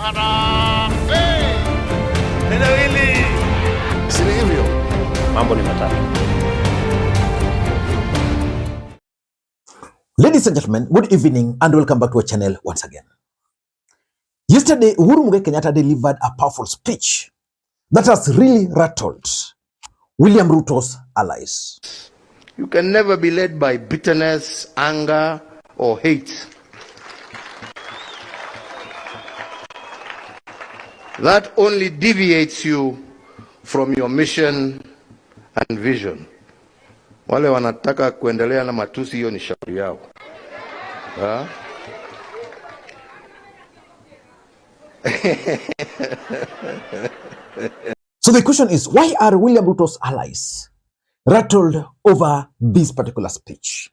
Harambee! Eneo hili si hivyo. Mambo ni matatu. Ladies and gentlemen, good evening and welcome back to our channel once again. Yesterday, Uhuru Kenyatta delivered a powerful speech that has really rattled William Ruto's allies. You can never be led by bitterness, anger, or hate. That only deviates you from your mission and vision. Wale wanataka kuendelea na matusi, hiyo ni shauri yao. So the question is, why are William Ruto's allies rattled over this particular speech?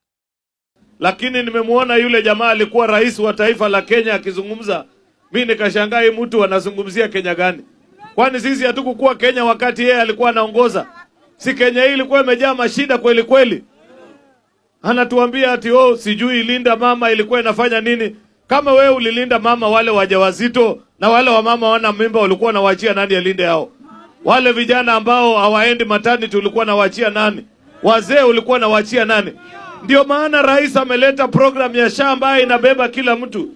Lakini nimemuona yule jamaa alikuwa rais wa taifa la Kenya akizungumza. Mimi nikashangaa hii mtu anazungumzia Kenya gani? Kwani sisi hatukukuwa Kenya wakati yeye alikuwa anaongoza? Si Kenya hii ilikuwa imejaa mashida kweli kweli? Anatuambia ati sijui linda mama ilikuwa inafanya nini? Kama wewe ulilinda mama wale wajawazito na wale wa mama wana mimba ulikuwa unawaachia nani alinde hao? Wale vijana ambao hawaendi maternity ulikuwa unawaachia nani? Wazee ulikuwa unawaachia nani? Ndio maana rais ameleta program ya SHA ambayo inabeba kila mtu.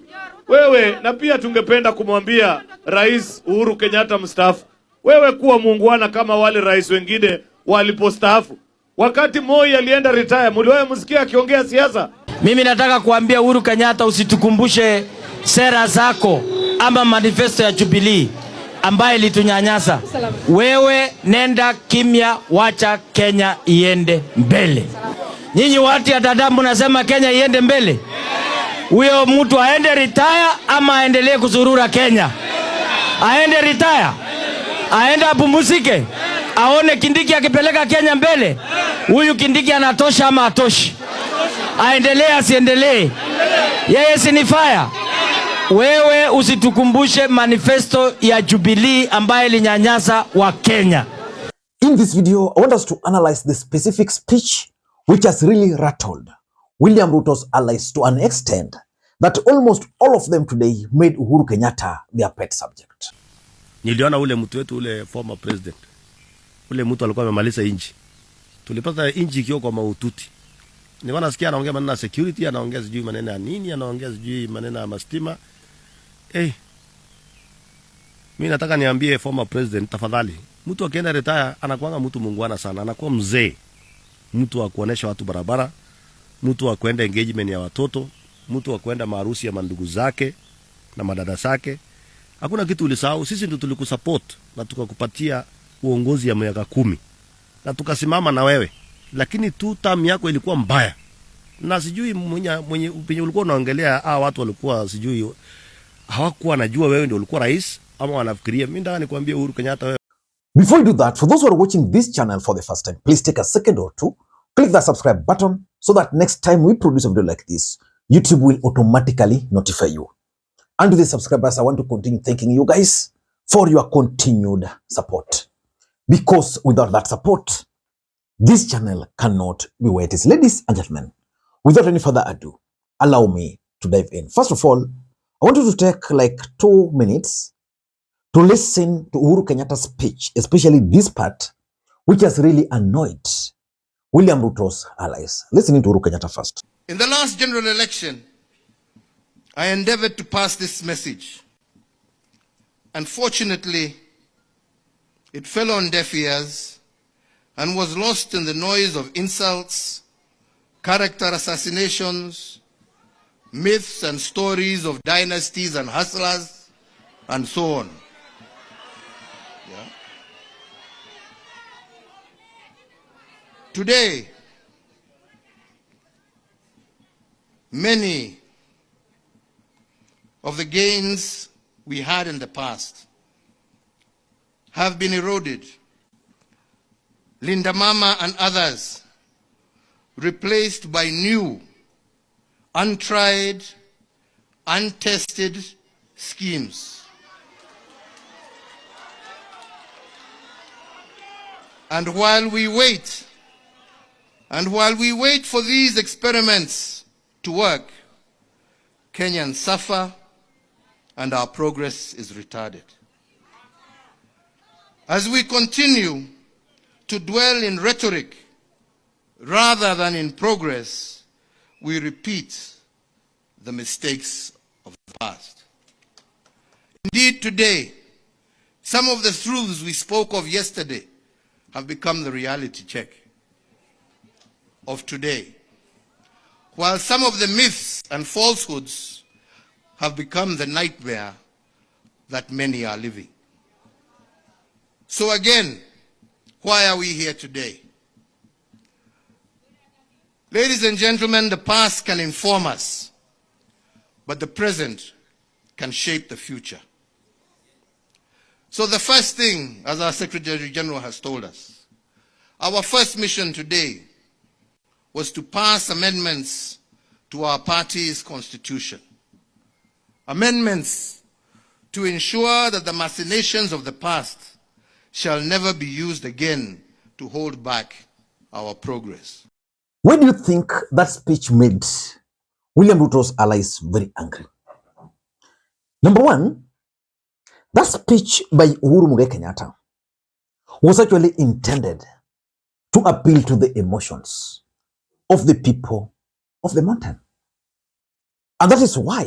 Wewe na pia tungependa kumwambia Rais Uhuru Kenyatta mstaafu, wewe kuwa muungwana kama wale rais wengine walipostaafu. Wakati Moi alienda retire, mliwahi msikia akiongea siasa? Mimi nataka kuambia Uhuru Kenyatta, usitukumbushe sera zako ama manifesto ya Jubilee ambaye ilitunyanyasa. Wewe nenda kimya, wacha Kenya iende mbele. Nyinyi watu ya Dadamu nasema Kenya iende mbele. Huyo mtu aende retire ama aendelee kuzurura Kenya? Aende retire. Aende apumzike. Aone Kindiki akipeleka Kenya mbele. Huyu Kindiki anatosha ama atoshi? Aendelee asiendelee? Yeye si ni fire. Wewe usitukumbushe manifesto ya Jubilee ambaye ilinyanyasa wa Kenya. In this video, I want us to analyze the specific speech which has really rattled William Ruto's allies to an extent that almost all of them today made Uhuru Kenyatta their pet subject. Niliona ule mtu wetu, ule former president. Ule mtu alikuwa amemaliza inchi. Tulipata inchi ikiwa kwa maututi. Nilikuwa nasikia anaongea maneno ya security, anaongea sijui maneno ya nini, anaongea sijui maneno ya mastima. Mimi nataka niambie former president, tafadhali. Mtu akienda retire anakuanga mtu muungwana sana, anakuwa mzee. Mtu wa kuonesha watu barabara, mtu wa kwenda engagement ya watoto, mtu wa kwenda maharusi ya mandugu zake na madada zake. Hakuna kitu ulisahau. Sisi ndio tulikusupport na tukakupatia uongozi ya miaka 10 na tukasimama na wewe, lakini tu term yako ilikuwa mbaya. Na sijui mwenye penye ulikuwa unaongelea watu walikuwa sijui hawakuwa najua wewe ndio ulikuwa rais ama wanafikiria. Mimi nataka nikwambie Uhuru Kenyatta wewe. Before you do that, for those who are watching this channel for the first time, please take a second or two, click that subscribe button so that next time we produce a video like this, YouTube will automatically notify you. And to the subscribers, I want to continue thanking you guys for your continued support. Because without that support, this channel cannot be where it is. Ladies and gentlemen, without any further ado, allow me to dive in. First of all, I want you to take like 2 minutes to listen to Uhuru Kenyatta's speech, especially this part, which has really annoyed William Ruto's allies. Listening to Uhuru Kenyatta first. In the last general election, I endeavored to pass this message. Unfortunately, it fell on deaf ears and was lost in the noise of insults, character assassinations, myths and stories of dynasties and hustlers, and so on. Today, many of the gains we had in the past have been eroded. Linda Mama and others replaced by new, untried, untested schemes. And while we wait for these experiments to work, Kenyans suffer and our progress is retarded. As we continue to dwell in rhetoric rather than in progress, we repeat the mistakes of the past. Indeed, today, some of the truths we spoke of yesterday have become the reality check of today, while some of the myths and falsehoods have become the nightmare that many are living. So again, why are we here today? Ladies and gentlemen, the past can inform us, but the present can shape the future. So the first thing, as our Secretary General has told us, our first mission today was to pass amendments to our party's constitution. Amendments to ensure that the machinations of the past shall never be used again to hold back our progress. When do you think that speech made William Ruto's allies very angry? Number one, that speech by Uhuru Kenyatta was actually intended to appeal to the emotions of the people of the mountain. And that is why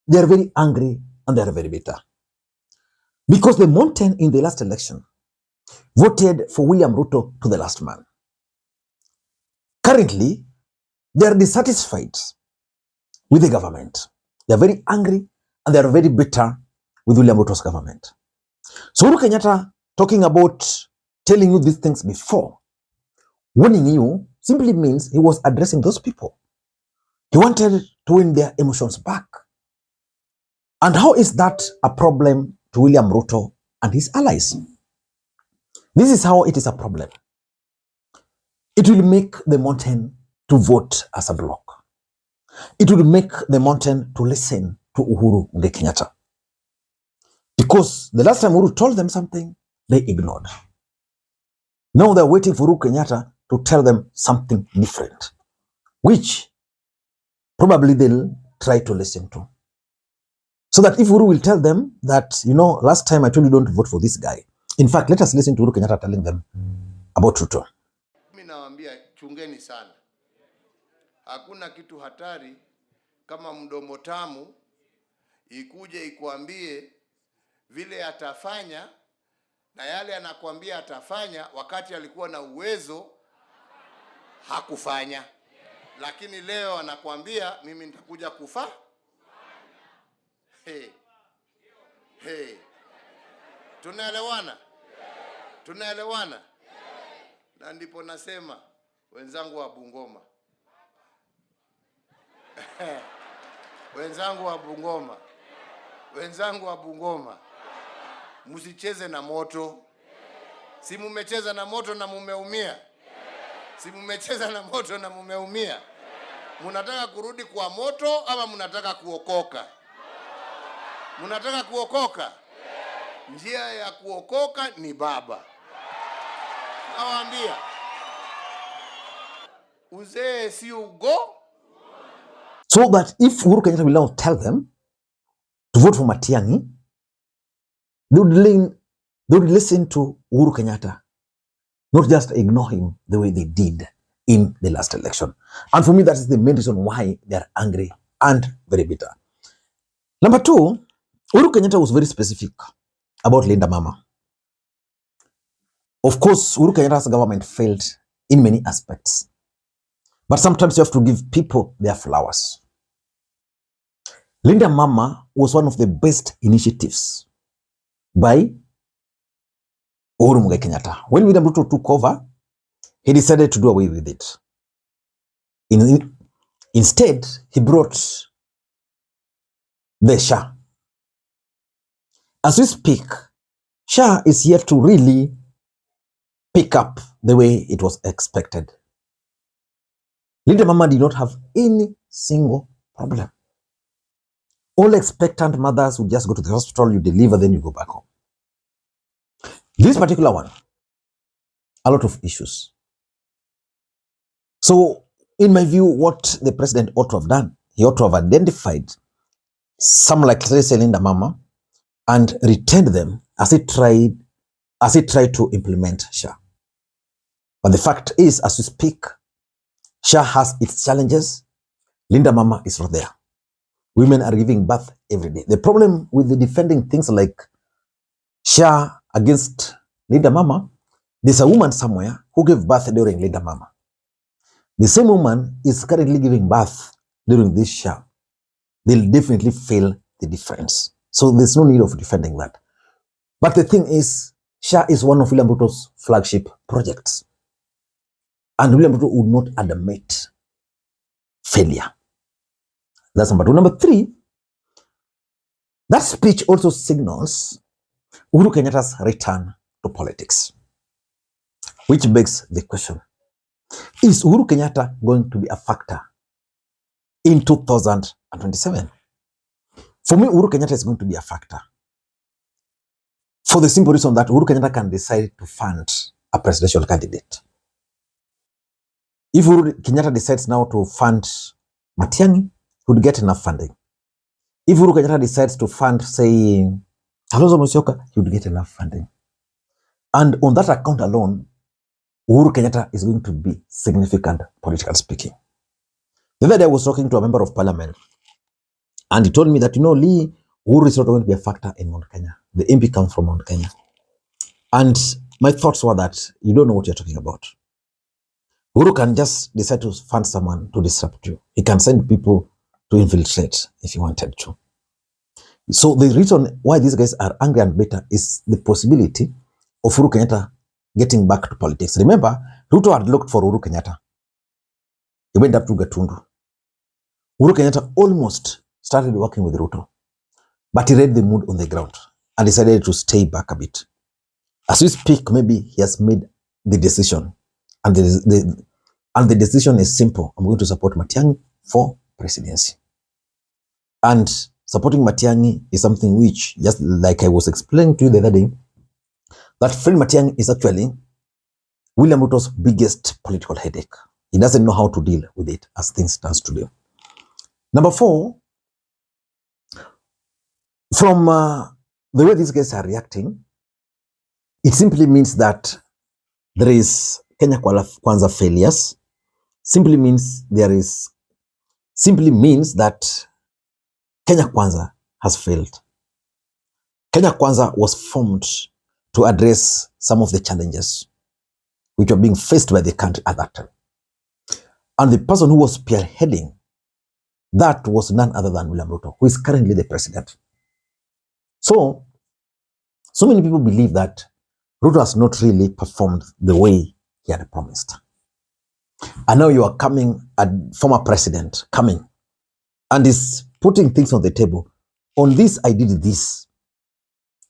they are very angry and they are very bitter. Because the mountain in the last election voted for William Ruto to the last man. Currently, they are dissatisfied with the government. They are very angry and they are very bitter with William Ruto's government. So Uhuru Kenyatta, talking about telling you these things before, warning you, simply means he was addressing those people. He wanted to win their emotions back. And how is that a problem to William Ruto and his allies? This is how it is a problem. It will make the mountain to vote as a bloc. It will make the mountain to listen to Uhuru Kenyatta. Because the last time Uhuru told them something, they ignored. Now they're waiting for Uhuru Kenyatta to tell them something different, which probably they'll try to listen to. So that if Uhuru will tell them that, you know, last time I told you don't vote for this guy. In fact, let us listen to Uhuru Kenyatta telling them about Ruto. Mimi nawaambia chungeni sana. Hakuna kitu hatari kama mdomo tamu ikuje ikuambie vile atafanya na yale anakuambia atafanya wakati alikuwa na uwezo hakufanya. Lakini leo anakuambia mimi nitakuja kufa. Hey. Tunaelewana? Tunaelewana? Na ndipo nasema wenzangu wa Bungoma. Wenzangu wa Bungoma. Wenzangu wa Bungoma. Msicheze na moto. Si mumecheza na moto na mumeumia. Si mumecheza na moto na mumeumia. Munataka kurudi kwa moto ama munataka kuokoka? Munataka kuokoka? Njia ya kuokoka ni baba. Nawaambia. Uzee si ugo. So that if Uhuru Kenyatta will now tell them to vote for Matiangi, they would listen to Uhuru Kenyatta, not just ignore him the way they did in the last election. And for me, that is the main reason why they are angry and very bitter. Number two, Uhuru Kenyatta was very specific about Linda Mama. Of course, Uhuru Kenyatta's government failed in many aspects. But sometimes you have to give people their flowers. Linda Mama was one of the best initiatives by Uhuru Kenyatta. When William Ruto took over, he decided to do away with it. Instead, he brought the SHA. As we speak, SHA is yet to really pick up the way it was expected. Linda Mama did not have any single problem. All expectant mothers would just go to the hospital, you deliver, then you go back home. This particular one, a lot of issues. So, in my view, what the president ought to have done, he ought to have identified some like let's say Linda Mama, and retained them as he tried to implement SHA. But the fact is, as we speak, SHA has its challenges. Linda Mama is not there. Women are giving birth every day. The problem with the defending things like SHA against Linda Mama, there's a woman somewhere who gave birth during Linda Mama. The same woman is currently giving birth during this SHA. They'll definitely feel the difference. So there's no need of defending that. But the thing is, SHA is one of William Ruto's flagship projects. And William Ruto would not admit failure. That's number two. Number three, that speech also signals Uhuru Kenyatta's return to politics. Which begs the question, is Uhuru Kenyatta going to be a factor in 2027? For me, Uhuru Kenyatta is going to be a factor. For the simple reason that Uhuru Kenyatta can decide to fund a presidential candidate. If Uhuru Kenyatta decides now to fund Matiangi, he would get enough funding. If Uhuru Kenyatta decides to fund, say, Kalonzo Musyoka, he would get enough funding. And on that account alone, Uhuru Kenyatta is going to be significant, politically speaking. The other day I was talking to a member of parliament, and he told me that, Lee, Uhuru is not going to be a factor in Mount Kenya. The MP comes from Mount Kenya. And my thoughts were that you don't know what you're talking about. Uhuru can just decide to fund someone to disrupt you. He can send people to infiltrate if he wanted to. So the reason why these guys are angry and bitter is the possibility of Uhuru Kenyatta getting back to politics. Remember, Ruto had looked for Uhuru Kenyatta. He went up to Gatundu. Uhuru Kenyatta almost started working with Ruto, but he read the mood on the ground and decided to stay back a bit. As we speak, maybe he has made the decision, and the decision is simple. I'm going to support Matiangi for presidency. And supporting Matiangi is something which, just like I was explaining to you the other day, that Fred Matiangi is actually William Ruto's biggest political headache. He doesn't know how to deal with it as things stand today. Number four, from the way these guys are reacting, it simply means that there is Kenya Kwanza failures. Simply means that Kenya Kwanza has failed. Kenya Kwanza was formed to address some of the challenges which were being faced by the country at that time. And the person who was spearheading that was none other than William Ruto, who is currently the president. So many people believe that Ruto has not really performed the way he had promised. And now you are coming, a former president coming, and is putting things on the table. On this, I did this.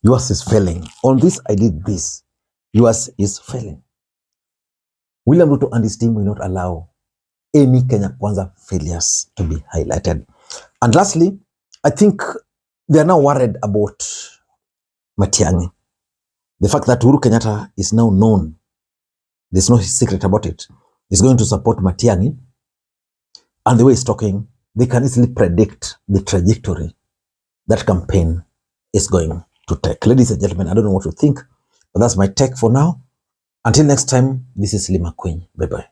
Yours is failing. On this, I did this. Yours is failing. William Ruto and his team will not allow any Kenya Kwanza failures to be highlighted. And lastly, I think they are now worried about Matiangi. The fact that Uhuru Kenyatta is now known, there's no secret about it, is going to support Matiangi. And the way he's talking, they can easily predict the trajectory that campaign is going to take. Ladies and gentlemen, I don't know what you think, but that's my take for now. Until next time, this is Lee Makwiny. Bye-bye.